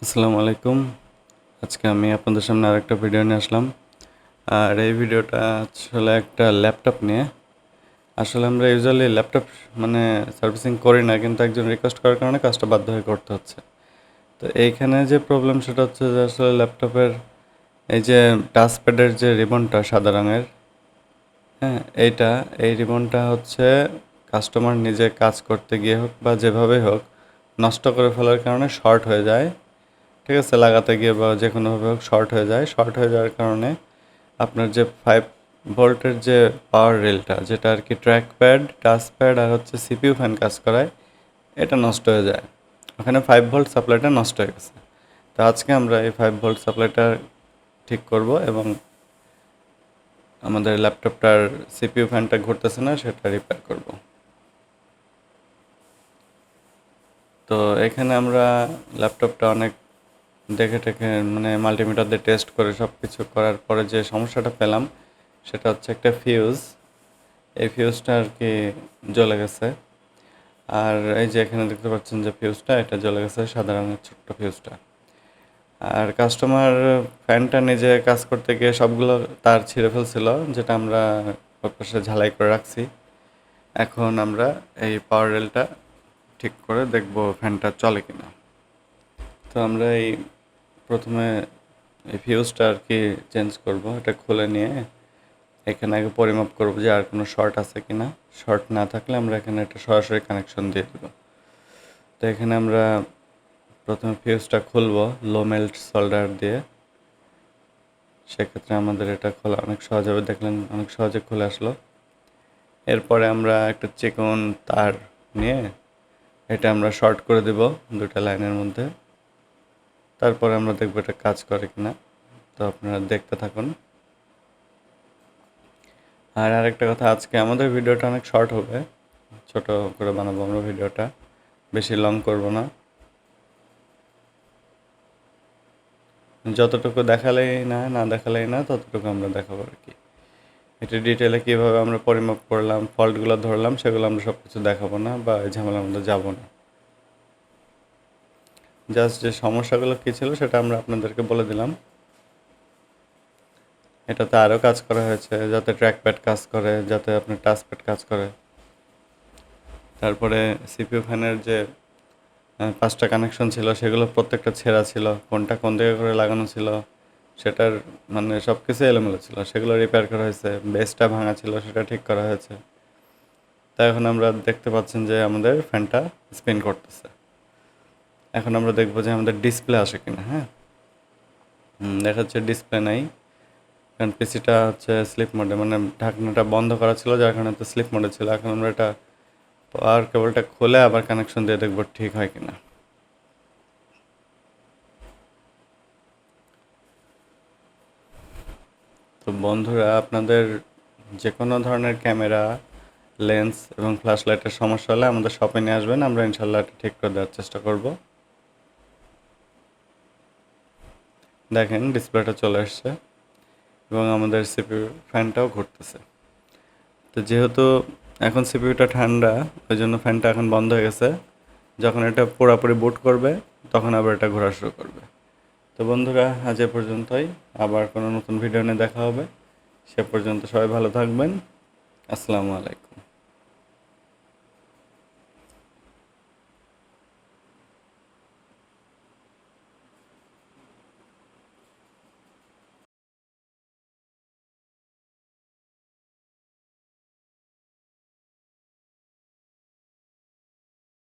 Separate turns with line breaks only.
আসসালামু আলাইকুম। আজকে আমি আপনাদের সামনে আরেকটা ভিডিও নিয়ে আসলাম। আর এই ভিডিওটা আসলে একটা ল্যাপটপ নিয়ে। আসলে আমরা ইউজুয়ালি ল্যাপটপ সার্ভিসিং করি না, কিন্তু একজন রিকোয়েস্ট করার কারণে কাজটা বাধ্য হয়ে করতে হচ্ছে। তো এইখানে যে প্রবলেম সেটা হচ্ছে যে আসলে ল্যাপটপের এই যে টাচপ্যাডের যে রিবনটা সাদা রঙের, হ্যাঁ, এই রিবনটা হচ্ছে কাস্টমার নিজে কাজ করতে গিয়ে হোক বা যেভাবেই হোক নষ্ট করে ফেলার কারণে শর্ট হয়ে যায়। ঠিক আছে, লাগাতে গিয়ে বা যে কোনোভাবে হোক শর্ট হয়ে যায়। শর্ট হয়ে যাওয়ার কারণে আপনার যে 5 ভোল্টের যে পাওয়ার রেলটা, যেটা আর কি ট্র্যাক প্যাড, টাচ প্যাড আর হচ্ছে সিপিইউ ফ্যান কাজ করায়, এটা নষ্ট হয়ে যায়। ওখানে 5 ভোল্ট সাপ্লাইটা নষ্ট হয়ে গেছে। তো আজকে আমরা এই 5 ভোল্ট সাপ্লাইটা ঠিক করব এবং আমাদের ল্যাপটপটার সিপিইউ ফ্যানটা ঘুরতেছে না সেটা রিপেয়ার করব। তো এখানে আমরা ল্যাপটপটা অনেক দেখে টেখে মাল্টিমিটার দিয়ে টেস্ট করে সব কিছু করার পরে যে সমস্যাটা পেলাম সেটা হচ্ছে একটা ফিউজ। এই ফিউজটা আর কি জ্বলে গেছে। আর এই যে এখানে দেখতে পাচ্ছেন যে ফিউজটা, এটা জ্বলে গেছে, সাদা রঙের ছোট্ট ফিউজটা। আর কাস্টমার ফ্যানটা নিজে কাজ করতে গিয়ে সবগুলো তার ছিঁড়ে ফেলছিল, যেটা আমরা ওর পাশে ঝালাই করে রাখছি। এখন আমরা এই পাওয়ার রেলটা ঠিক করে দেখব ফ্যানটা চলে কিনা। তো আমরা প্রথমে এই ফিউজটা আর কি চেঞ্জ করব। এটা খুলে নিয়ে এখানে আগে পরিমাপ করব যে আর কোনো শর্ট আছে কি না। শর্ট না থাকলে আমরা এখানে একটা সরাসরি কানেকশন দিয়ে দেব। তো এখানে আমরা প্রথমে ফিউজটা খুলব লো মেল্ট সোল্ডার দিয়ে। সেক্ষেত্রে আমাদের এটা খোলা অনেক সহজ হবে, দেখলেন অনেক সহজে খুলে আসলো। এরপরে আমরা একটা চিকন তার নিয়ে এটা আমরা শর্ট করে দেব দুটা লাইনের মধ্যে। তারপরে আমরা দেখব এটা কাজ করে কিনা। তো আপনারা দেখতে থাকুন। আর আরেকটা কথা, আজকে আমাদের ভিডিওটা অনেক শর্ট হবে, ছোট করে বানাবো আমরা ভিডিওটা, বেশি লং করব না। যতটুকু দেখালেই না, না দেখালেই না, ততটুকু আমরা দেখাবো আর কি। এটা ডিটেলে কীভাবে আমরা পরিমাপ করলাম, ফল্টগুলো ধরলাম, সেগুলো আমরা সব কিছু দেখাবো না বা এই ঝামেলার মধ্যে যাবো না। জাস্ট যে সমস্যাগুলো কী ছিল সেটা আমরা আপনাদেরকে বলে দিলাম। এটাতে আরও কাজ করা হয়েছে যাতে ট্র্যাকপ্যাড কাজ করে, যাতে আপনার টাচপ্যাড কাজ করে। তারপরে সিপিইউ ফ্যানের যে 5টা কানেকশন ছিল সেগুলো প্রত্যেকটা ছেঁড়া ছিল, কোনটা কোন দিকে করে লাগানো ছিল সেটার সব কিছু এলোমেলো ছিল, সেগুলো রিপেয়ার করা হয়েছে। বেসটা ভাঙা ছিল, সেটা ঠিক করা হয়েছে। তাই এখন আমরা দেখতে পাচ্ছেন যে আমাদের ফ্যানটা স্পিন করতেছে। এখন আমরা দেখব যে আমাদের ডিসপ্লে আসে কিনা। হ্যাঁ, দেখা যাচ্ছে ডিসপ্লে নাই, কারণ পিসিটা হচ্ছে স্লিপ মোডে, ঢাকনাটা বন্ধ করা ছিল যার কারণে তো স্লিপ মোডে ছিল। এখন আমরা এটা পাওয়ার কেবলটা খুলে আবার কানেকশন দিয়ে দেখব ঠিক হয় কিনা। তো বন্ধুরা, আপনাদের যে কোনো ধরনের ক্যামেরা, লেন্স এবং ফ্ল্যাশ লাইটের সমস্যা হলে আমাদের শপে নিয়ে আসবেন, আমরা ইনশাল্লাহ এটা ঠিক করে দেওয়ার চেষ্টা করব। দেখেন ডিসপ্লেটা চলে আসছে এবং আমাদের সিপিইউ ফ্যানটাও ঘুরতেছে। তো যেহেতু এখন সিপিইউটা ঠান্ডা, ওই জন্য ফ্যানটা এখন বন্ধ হয়ে গেছে। যখন এটা পুরোপুরি বুট করবে তখন আবার এটা ঘোরা শুরু করবে। তো বন্ধুরা, আজ এ পর্যন্তই। আবার কোনো নতুন ভিডিও নিয়ে দেখা হবে। সে পর্যন্ত সবাই ভালো থাকবেন। আসসালামু আলাইকুম।